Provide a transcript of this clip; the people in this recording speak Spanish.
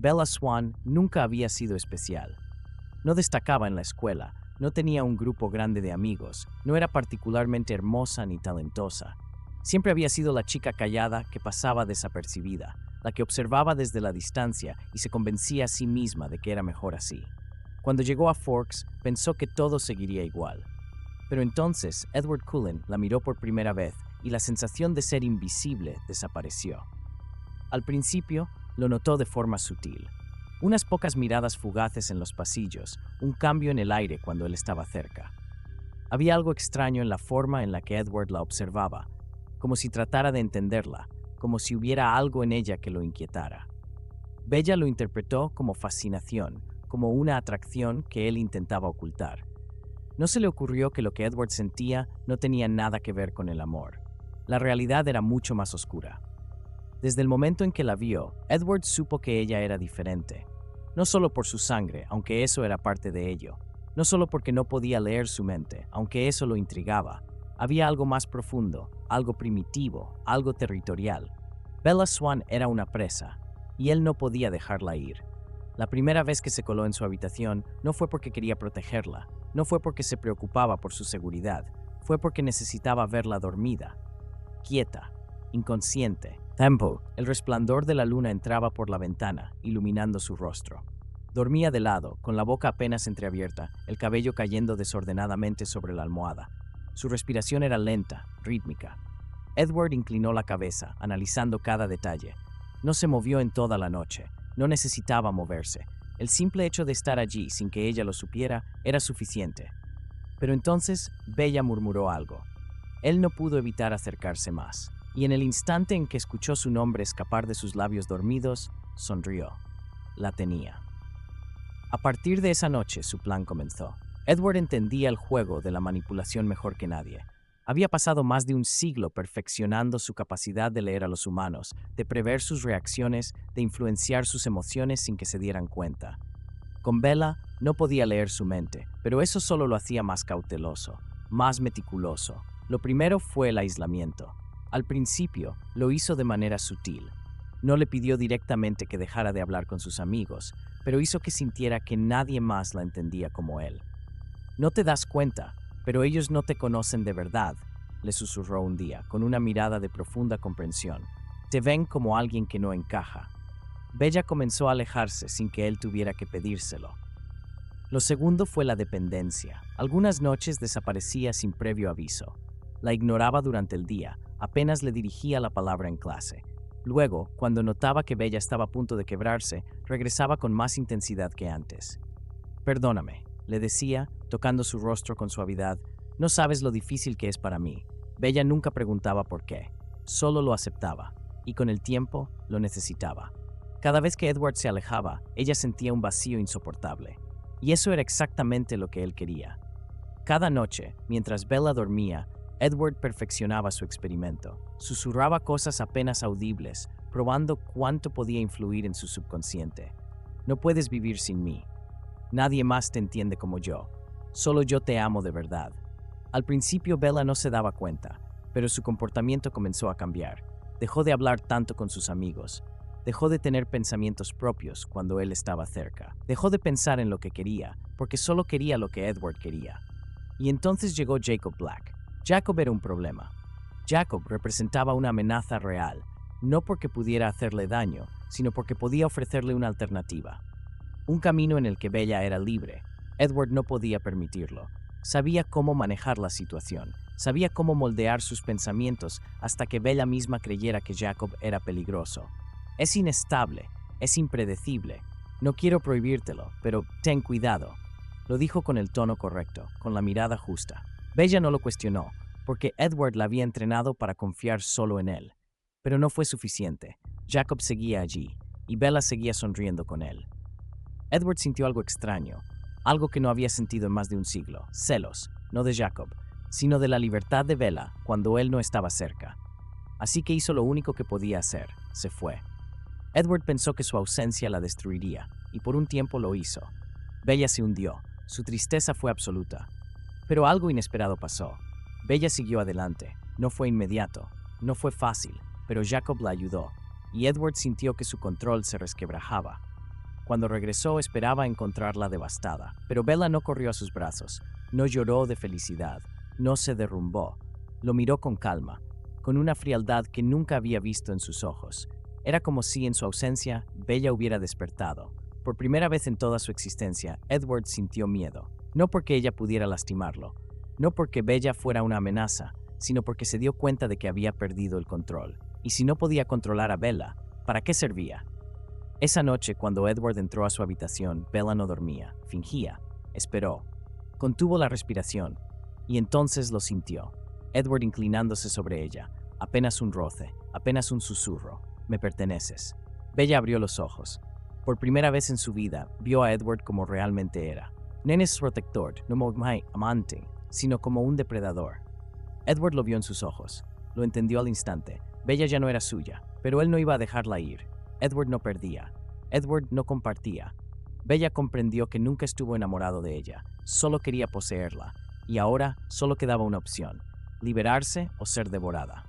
Bella Swan nunca había sido especial. No destacaba en la escuela, no tenía un grupo grande de amigos, no era particularmente hermosa ni talentosa. Siempre había sido la chica callada que pasaba desapercibida, la que observaba desde la distancia y se convencía a sí misma de que era mejor así. Cuando llegó a Forks, pensó que todo seguiría igual. Pero entonces Edward Cullen la miró por primera vez y la sensación de ser invisible desapareció. Al principio, lo notó de forma sutil. Unas pocas miradas fugaces en los pasillos, un cambio en el aire cuando él estaba cerca. Había algo extraño en la forma en la que Edward la observaba, como si tratara de entenderla, como si hubiera algo en ella que lo inquietara. Bella lo interpretó como fascinación, como una atracción que él intentaba ocultar. No se le ocurrió que lo que Edward sentía no tenía nada que ver con el amor. La realidad era mucho más oscura. Desde el momento en que la vio, Edward supo que ella era diferente. No solo por su sangre, aunque eso era parte de ello. No solo porque no podía leer su mente, aunque eso lo intrigaba. Había algo más profundo, algo primitivo, algo territorial. Bella Swan era una presa, y él no podía dejarla ir. La primera vez que se coló en su habitación no fue porque quería protegerla, no fue porque se preocupaba por su seguridad, fue porque necesitaba verla dormida, quieta, inconsciente. El resplandor de la luna entraba por la ventana, iluminando su rostro. Dormía de lado, con la boca apenas entreabierta, el cabello cayendo desordenadamente sobre la almohada. Su respiración era lenta, rítmica. Edward inclinó la cabeza, analizando cada detalle. No se movió en toda la noche, no necesitaba moverse. El simple hecho de estar allí sin que ella lo supiera era suficiente. Pero entonces, Bella murmuró algo. Él no pudo evitar acercarse más. Y en el instante en que escuchó su nombre escapar de sus labios dormidos, sonrió. La tenía. A partir de esa noche, su plan comenzó. Edward entendía el juego de la manipulación mejor que nadie. Había pasado más de un siglo perfeccionando su capacidad de leer a los humanos, de prever sus reacciones, de influenciar sus emociones sin que se dieran cuenta. Con Bella no podía leer su mente, pero eso solo lo hacía más cauteloso, más meticuloso. Lo primero fue el aislamiento. Al principio, lo hizo de manera sutil. No le pidió directamente que dejara de hablar con sus amigos, pero hizo que sintiera que nadie más la entendía como él. «No te das cuenta, pero ellos no te conocen de verdad», le susurró un día, con una mirada de profunda comprensión. «Te ven como alguien que no encaja». Bella comenzó a alejarse sin que él tuviera que pedírselo. Lo segundo fue la dependencia. Algunas noches desaparecía sin previo aviso. La ignoraba durante el día, apenas le dirigía la palabra en clase. Luego, cuando notaba que Bella estaba a punto de quebrarse, regresaba con más intensidad que antes. «Perdóname», le decía, tocando su rostro con suavidad. «No sabes lo difícil que es para mí». Bella nunca preguntaba por qué, solo lo aceptaba, y con el tiempo lo necesitaba. Cada vez que Edward se alejaba, ella sentía un vacío insoportable. Y eso era exactamente lo que él quería. Cada noche, mientras Bella dormía, Edward perfeccionaba su experimento. Susurraba cosas apenas audibles, probando cuánto podía influir en su subconsciente. «No puedes vivir sin mí. Nadie más te entiende como yo. Solo yo te amo de verdad». Al principio Bella no se daba cuenta, pero su comportamiento comenzó a cambiar. Dejó de hablar tanto con sus amigos. Dejó de tener pensamientos propios cuando él estaba cerca. Dejó de pensar en lo que quería, porque solo quería lo que Edward quería. Y entonces llegó Jacob Black. Jacob era un problema. Jacob representaba una amenaza real, no porque pudiera hacerle daño, sino porque podía ofrecerle una alternativa. Un camino en el que Bella era libre. Edward no podía permitirlo. Sabía cómo manejar la situación. Sabía cómo moldear sus pensamientos hasta que Bella misma creyera que Jacob era peligroso. «Es inestable, es impredecible. No quiero prohibírtelo, pero ten cuidado». Lo dijo con el tono correcto, con la mirada justa. Bella no lo cuestionó, porque Edward la había entrenado para confiar solo en él. Pero no fue suficiente. Jacob seguía allí, y Bella seguía sonriendo con él. Edward sintió algo extraño, algo que no había sentido en más de un siglo. Celos, no de Jacob, sino de la libertad de Bella cuando él no estaba cerca. Así que hizo lo único que podía hacer, se fue. Edward pensó que su ausencia la destruiría, y por un tiempo lo hizo. Bella se hundió, su tristeza fue absoluta. Pero algo inesperado pasó. Bella siguió adelante. No fue inmediato, no fue fácil, pero Jacob la ayudó, y Edward sintió que su control se resquebrajaba. Cuando regresó esperaba encontrarla devastada, pero Bella no corrió a sus brazos, no lloró de felicidad, no se derrumbó. Lo miró con calma, con una frialdad que nunca había visto en sus ojos. Era como si en su ausencia Bella hubiera despertado. Por primera vez en toda su existencia, Edward sintió miedo, no porque ella pudiera lastimarlo, no porque Bella fuera una amenaza, sino porque se dio cuenta de que había perdido el control. Y si no podía controlar a Bella, ¿para qué servía? Esa noche, cuando Edward entró a su habitación, Bella no dormía, fingía, esperó, contuvo la respiración, y entonces lo sintió. Edward inclinándose sobre ella, apenas un roce, apenas un susurro. Me perteneces. Bella abrió los ojos. Por primera vez en su vida, vio a Edward como realmente era. No es protector, no como amante, sino como un depredador. Edward lo vio en sus ojos. Lo entendió al instante. Bella ya no era suya, pero él no iba a dejarla ir. Edward no perdía. Edward no compartía. Bella comprendió que nunca estuvo enamorado de ella, solo quería poseerla, y ahora solo quedaba una opción: liberarse o ser devorada.